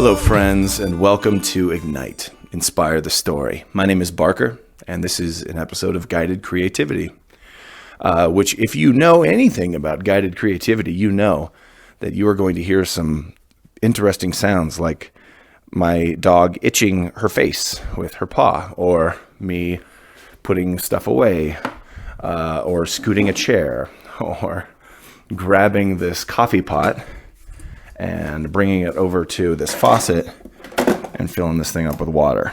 Hello, friends, and welcome to Ignite, Inspire the Story. My name is Barker, and this is an episode of Guided Creativity, which, if you know anything about guided creativity, you know that you are going to hear some interesting sounds like my dog itching her face with her paw, or me putting stuff away, or scooting a chair, or grabbing this coffee pot and bringing it over to this faucet and filling this thing up with water.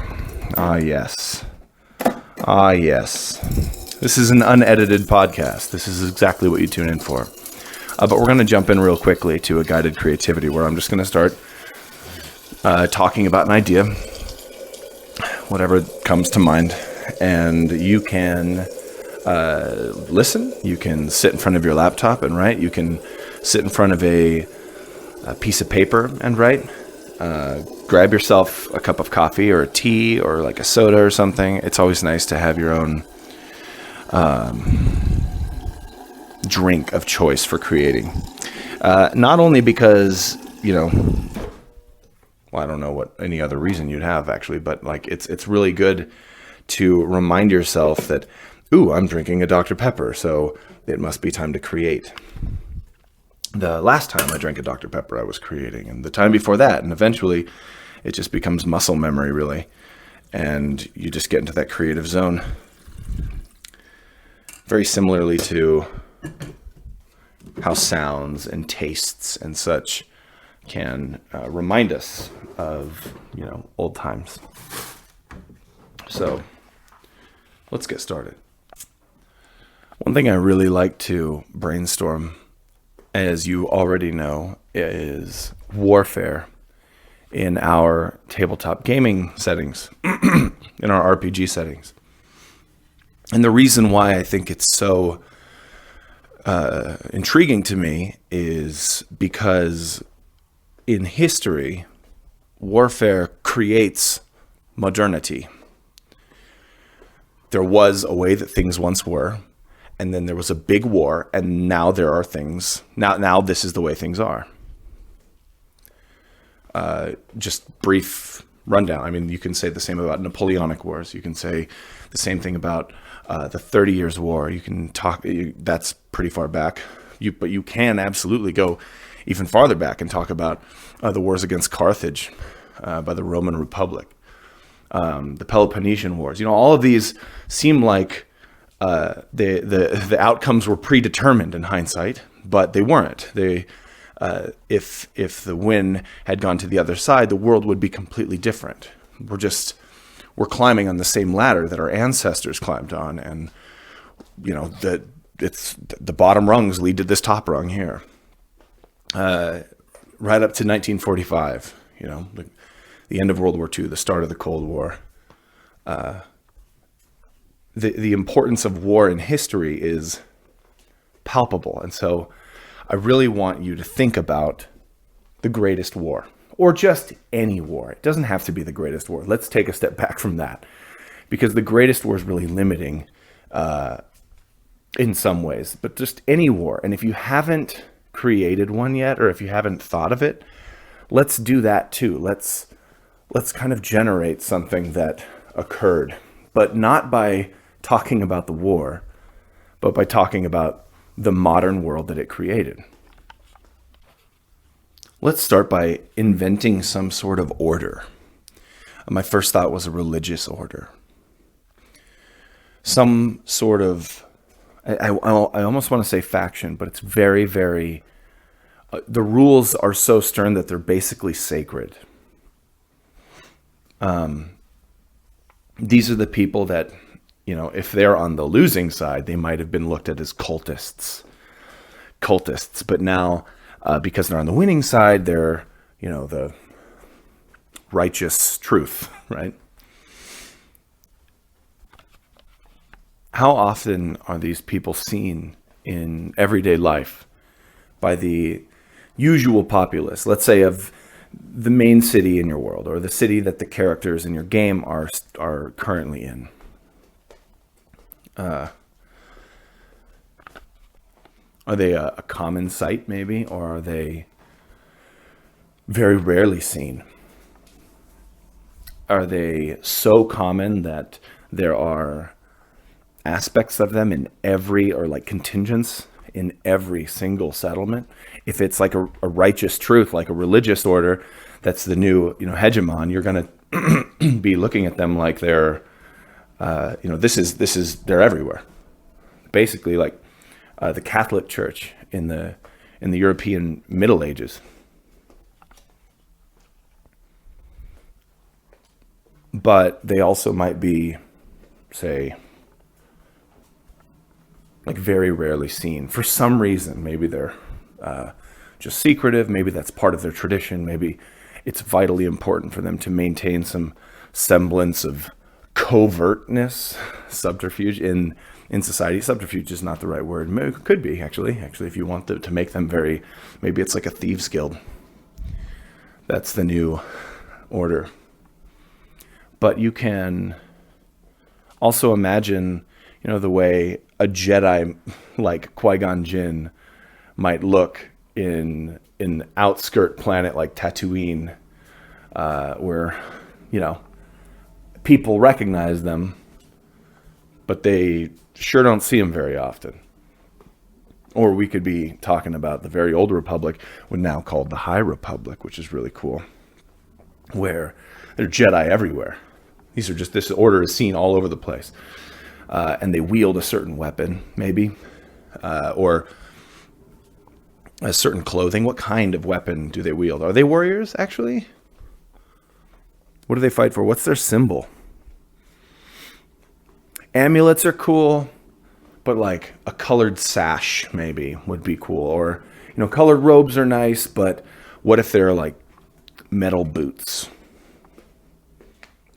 Ah, yes. Ah, yes. This is an unedited podcast. This is exactly what you tune in for. But we're going to jump in real quickly to a guided creativity where I'm just going to start talking about an idea, whatever comes to mind, and you can listen. You can sit in front of your laptop and write. You can sit in front of a piece of paper and write. Grab yourself a cup of coffee or a tea or like a soda or something. It's always nice to have your own drink of choice for creating. Not only because, I don't know what any other reason you'd have actually, but like it's really good to remind yourself that, ooh, I'm drinking a Dr. Pepper, so it must be time to create. The last time I drank a Dr. Pepper, I was creating, and the time before that, and eventually it just becomes muscle memory, really, and you just get into that creative zone. Very similarly to how sounds and tastes and such can remind us of, old times. So let's get started. One thing I really like to brainstorm, as you already know, is warfare in our tabletop gaming settings, in our RPG settings. And the reason why I think it's so intriguing to me is because in history, warfare creates modernity. There was a way that things once were, and then there was a big war, and now there are things. Now this is the way things are. Just brief rundown. I mean, you can say the same about Napoleonic Wars. You can say the same thing about the 30 Years' War. You can talk. That's pretty far back. But you can absolutely go even farther back and talk about the wars against Carthage by the Roman Republic, the Peloponnesian Wars. All of these seem like the outcomes were predetermined in hindsight, but they weren't. If the win had gone to the other side, the world would be completely different. We're climbing on the same ladder that our ancestors climbed on, and the bottom rungs lead to this top rung here. Right up to 1945, the end of World War II, the start of the Cold War. The importance of war in history is palpable. And so I really want you to think about the greatest war, or just any war. It doesn't have to be the greatest war. Let's take a step back from that, because the greatest war is really limiting in some ways, but just any war. And if you haven't created one yet, or if you haven't thought of it, let's do that too. Let's kind of generate something that occurred, but not by talking about the war, but by talking about the modern world that it created. Let's start by inventing some sort of order. My first thought was a religious order. Some sort of, I almost want to say faction, but it's very, very, the rules are so stern that they're basically sacred. These are the people that, if they're on the losing side, they might have been looked at as cultists. But now, because they're on the winning side, they're, the righteous truth, right? How often are these people seen in everyday life by the usual populace, let's say of the main city in your world, or the city that the characters in your game are currently in? Are they a common sight maybe, or are they very rarely seen? Are they so common that there are aspects of them in every, or like contingents in every single settlement? If it's like a righteous truth, like a religious order, that's the new, hegemon, you're going to be looking at them like they're, they're everywhere. Basically, like the Catholic Church in the European Middle Ages. But they also might be, say, like very rarely seen for some reason. Maybe they're just secretive. Maybe that's part of their tradition. Maybe it's vitally important for them to maintain some semblance of covertness, subterfuge in society. Subterfuge is not the right word. It could be, actually, if you want to make them very, maybe it's like a thieves guild. That's the new order. But you can also imagine, the way a Jedi like Qui-Gon Jinn might look in an outskirt planet like Tatooine, where, people recognize them, but they sure don't see them very often. Or we could be talking about the very old Republic, when now called the High Republic, which is really cool, where there are Jedi everywhere. This order is seen all over the place. And they wield a certain weapon, maybe, or a certain clothing. What kind of weapon do they wield? Are they warriors, actually? What do they fight for? What's their symbol? Amulets are cool, but like a colored sash, maybe, would be cool. Or, colored robes are nice, but what if they're like metal boots?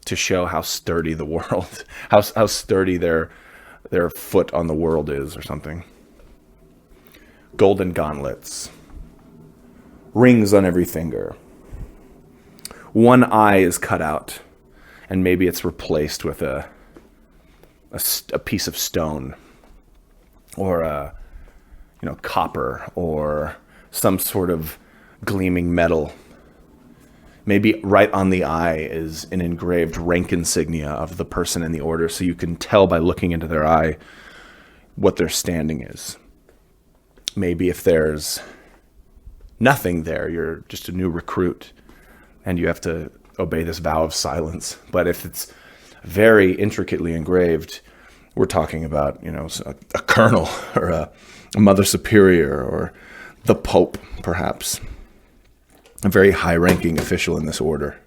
To show how sturdy the world, how sturdy their foot on the world is, or something. Golden gauntlets, rings on every finger. One eye is cut out, and maybe it's replaced with a piece of stone, or copper, or some sort of gleaming metal. Maybe right on the eye is an engraved rank insignia of the person in the order, so you can tell by looking into their eye what their standing is. Maybe if there's nothing there, you're just a new recruit, and you have to obey this vow of silence. But if it's very intricately engraved, we're talking about, a colonel, or a mother superior, or the Pope, perhaps. A very high-ranking official in this order.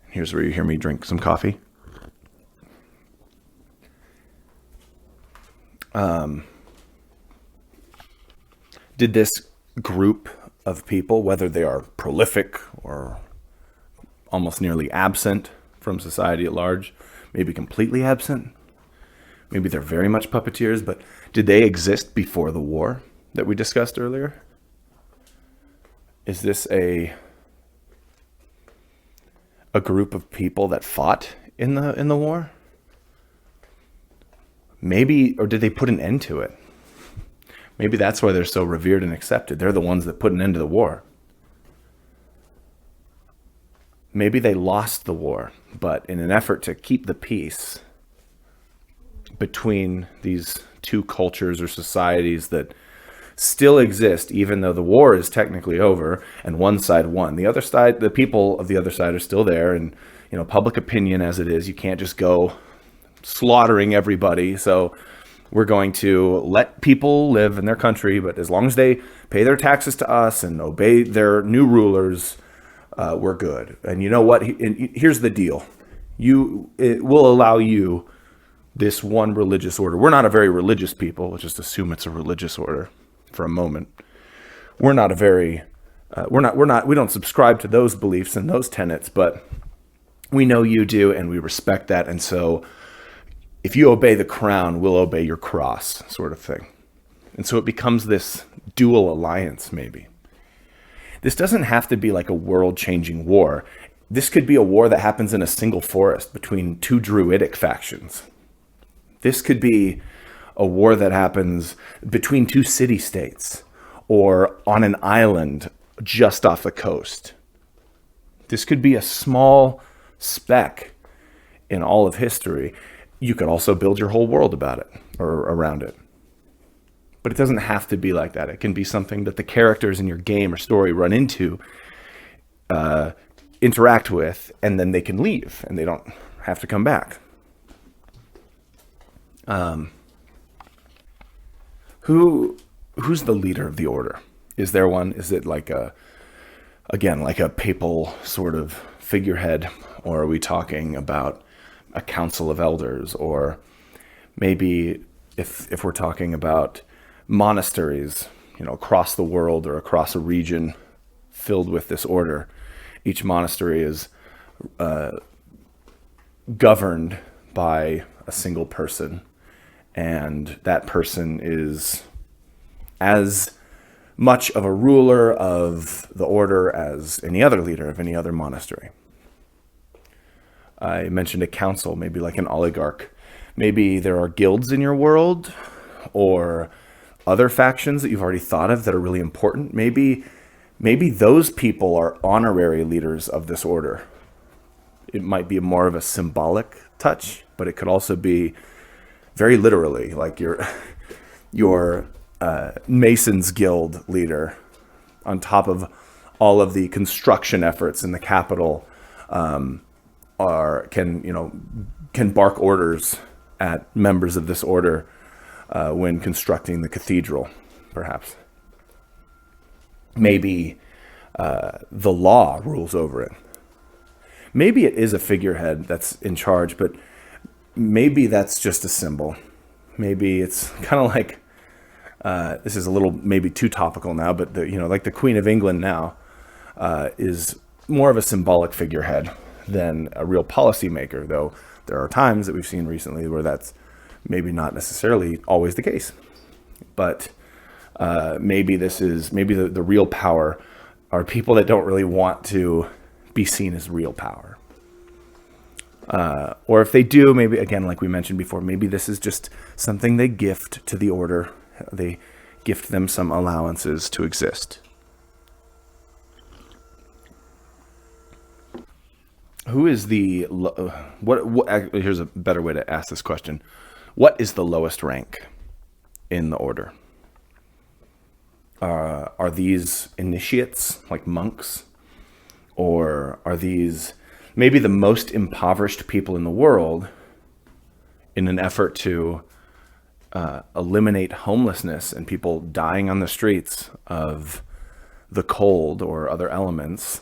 Here's where you hear me drink some coffee. Did this group of people, whether they are prolific or almost nearly absent from society at large, maybe completely absent, maybe they're very much puppeteers, but did they exist before the war that we discussed earlier? Is this a group of people that fought in the war? Maybe, or did they put an end to it? Maybe that's why they're so revered and accepted. They're the ones that put an end to the war. Maybe they lost the war, but in an effort to keep the peace between these two cultures or societies that still exist, even though the war is technically over and one side won. The other side, the people of the other side are still there, and public opinion as it is, you can't just go slaughtering everybody. So we're going to let people live in their country, but as long as they pay their taxes to us and obey their new rulers, we're good. And you know what? Here's the deal. It will allow you this one religious order. We're not a very religious people. Let's just assume it's a religious order for a moment. We don't subscribe to those beliefs and those tenets, but we know you do, and we respect that. And so if you obey the crown, we'll obey your cross, sort of thing. And so it becomes this dual alliance, maybe. This doesn't have to be like a world-changing war. This could be a war that happens in a single forest between two druidic factions. This could be a war that happens between two city-states or on an island just off the coast. This could be a small speck in all of history, you could also build your whole world about it or around it. But it doesn't have to be like that. It can be something that the characters in your game or story run into, interact with, and then they can leave and they don't have to come back. Who's the leader of the order? Is there one? Is it like a papal sort of figurehead, or are we talking about a council of elders? Or maybe if we're talking about monasteries, across the world or across a region filled with this order, each monastery is governed by a single person, and that person is as much of a ruler of the order as any other leader of any other monastery. I mentioned a council, maybe like an oligarch. Maybe there are guilds in your world or other factions that you've already thought of that are really important. Maybe those people are honorary leaders of this order. It might be more of a symbolic touch, but it could also be very literally, like your Masons Guild leader, on top of all of the construction efforts in the capital, can bark orders at members of this order when constructing the cathedral, perhaps. Maybe the law rules over it. Maybe it is a figurehead that's in charge, but maybe that's just a symbol. Maybe it's kind of like, this is a little maybe too topical now, but like the Queen of England now is more of a symbolic figurehead than a real policymaker, though there are times that we've seen recently where that's maybe not necessarily always the case. But maybe the real power are people that don't really want to be seen as real power. Or if they do, maybe, again, like we mentioned before, maybe this is just something they gift to the order. They gift them some allowances to exist. Who is the here's a better way to ask this question. What is the lowest rank in the order? Are these initiates, like monks? Or are these maybe the most impoverished people in the world in an effort to eliminate homelessness and people dying on the streets of the cold or other elements?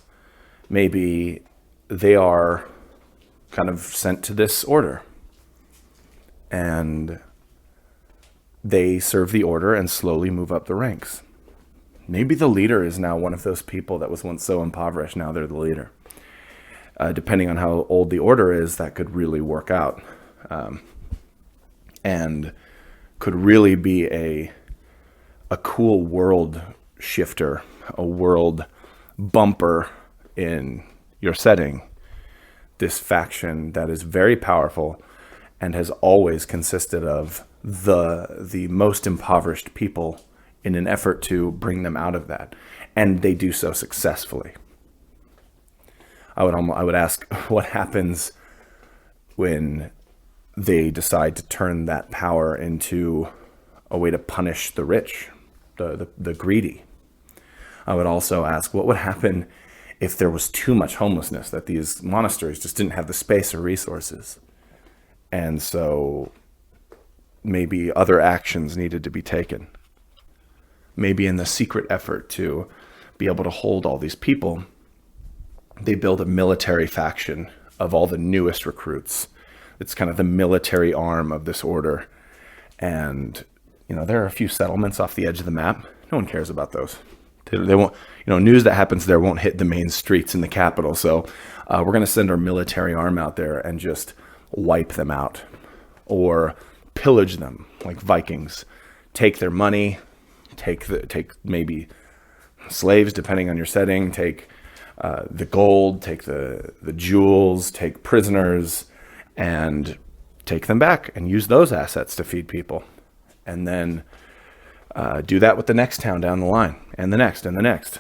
Maybe they are kind of sent to this order and they serve the order and slowly move up the ranks. Maybe the leader is now one of those people that was once so impoverished. Now they're the leader. Depending on how old the order is, that could really work out. And could really be a cool world shifter, a world bumper in your setting. This faction that is very powerful and has always consisted of the most impoverished people in an effort to bring them out of that. And they do so successfully. I would ask what happens when they decide to turn that power into a way to punish the rich, the greedy. I would also ask what would happen if there was too much homelessness, that these monasteries just didn't have the space or resources. And so maybe other actions needed to be taken. Maybe in the secret effort to be able to hold all these people, they build a military faction of all the newest recruits. It's kind of the military arm of this order. And, there are a few settlements off the edge of the map. No one cares about those. They won't, news that happens there won't hit the main streets in the capital. So we're going to send our military arm out there and just wipe them out or pillage them like Vikings. Take their money, take maybe slaves, depending on your setting, take the gold, take the jewels, take prisoners, and take them back and use those assets to feed people. And then do that with the next town down the line, and the next, and the next.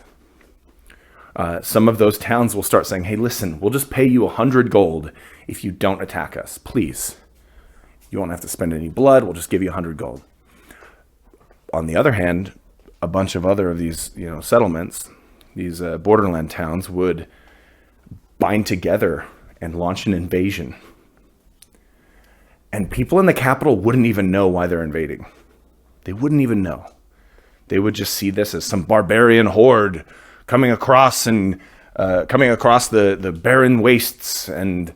Some of those towns will start saying, hey, listen, we'll just pay you 100 gold if you don't attack us, please. You won't have to spend any blood. We'll just give you 100 gold. On the other hand, a bunch of other of these, settlements, these borderland towns would bind together and launch an invasion. And people in the capital wouldn't even know why they're invading. They wouldn't even know. They would just see this as some barbarian horde coming across the barren wastes and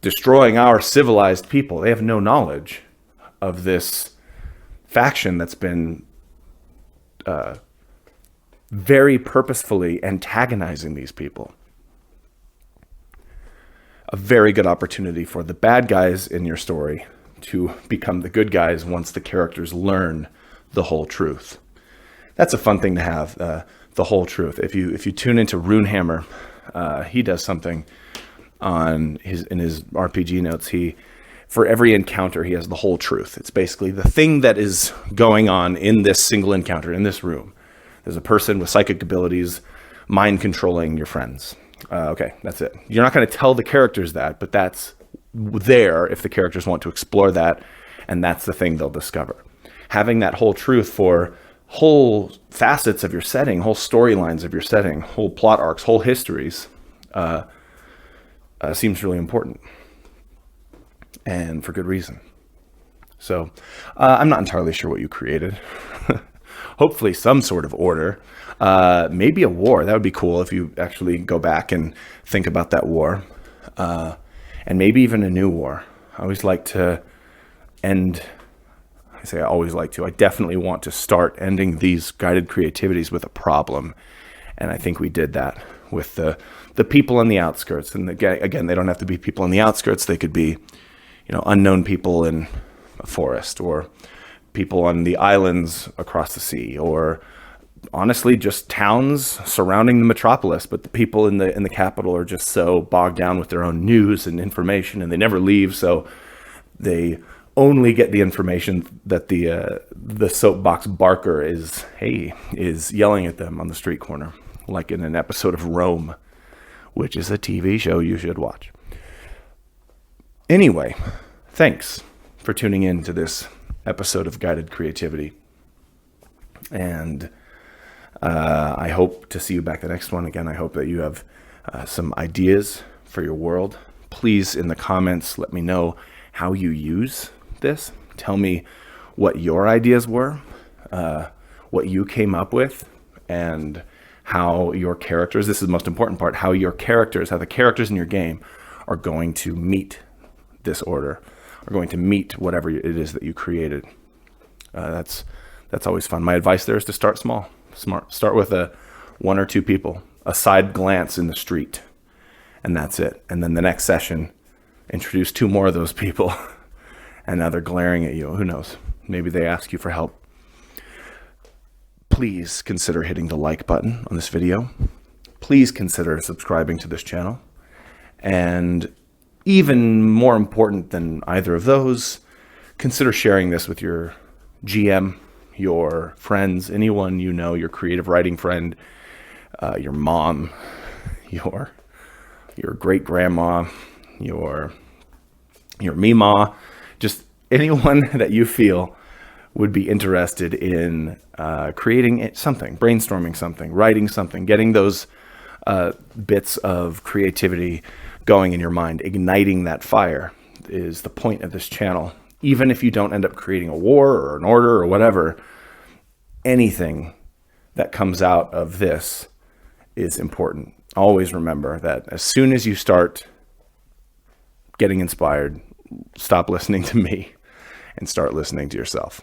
destroying our civilized people. They have no knowledge of this faction that's been very purposefully antagonizing these people. A very good opportunity for the bad guys in your story to become the good guys once the characters learn the whole truth. That's a fun thing to have, the whole truth. If you tune into Runehammer, he does something in his RPG notes. For every encounter, he has the whole truth. It's basically the thing that is going on in this single encounter, in this room. There's a person with psychic abilities mind controlling your friends. Okay, that's it. You're not going to tell the characters that, but that's there if the characters want to explore that, and that's the thing they'll discover. Having that whole truth for whole facets of your setting, whole storylines of your setting, whole plot arcs, whole histories, seems really important, and for good reason. So I'm not entirely sure what you created. Hopefully some sort of order. Maybe a war. That would be cool if you actually go back and think about that war. And maybe even a new war. I always like to end... I definitely want to start ending these guided creativities with a problem. And I think we did that with the people on the outskirts. And again, they don't have to be people on the outskirts. They could be, unknown people in a forest, or people on the islands across the sea, or honestly just towns surrounding the metropolis. But the people in the capital are just so bogged down with their own news and information, and they never leave. So they only get the information that the soapbox barker is yelling at them on the street corner, like in an episode of Rome, which is a TV show you should watch. Anyway, thanks for tuning in to this episode of Guided Creativity. And I hope to see you back the next one. Again, I hope that you have some ideas for your world. Please, in the comments, let me know how you use this. Tell me what your ideas were, what you came up with, and how your characters, this is the most important part, how the characters in your game are going to meet this order, are going to meet whatever it is that you created. That's always fun. My advice there is to start small. Start with one or two people, a side glance in the street, and that's it. And then the next session, introduce two more of those people, and now they're glaring at you. Who knows? Maybe they ask you for help. Please consider hitting the like button on this video. Please consider subscribing to this channel. And even more important than either of those, consider sharing this with your GM, your friends, anyone you know, your creative writing friend, your mom, your great grandma, your Meemaw, just anyone that you feel would be interested in creating something, brainstorming something, writing something, getting those bits of creativity going in your mind. Igniting that fire is the point of this channel. Even if you don't end up creating a war or an order or whatever, anything that comes out of this is important. Always remember that as soon as you start getting inspired, stop listening to me and start listening to yourself.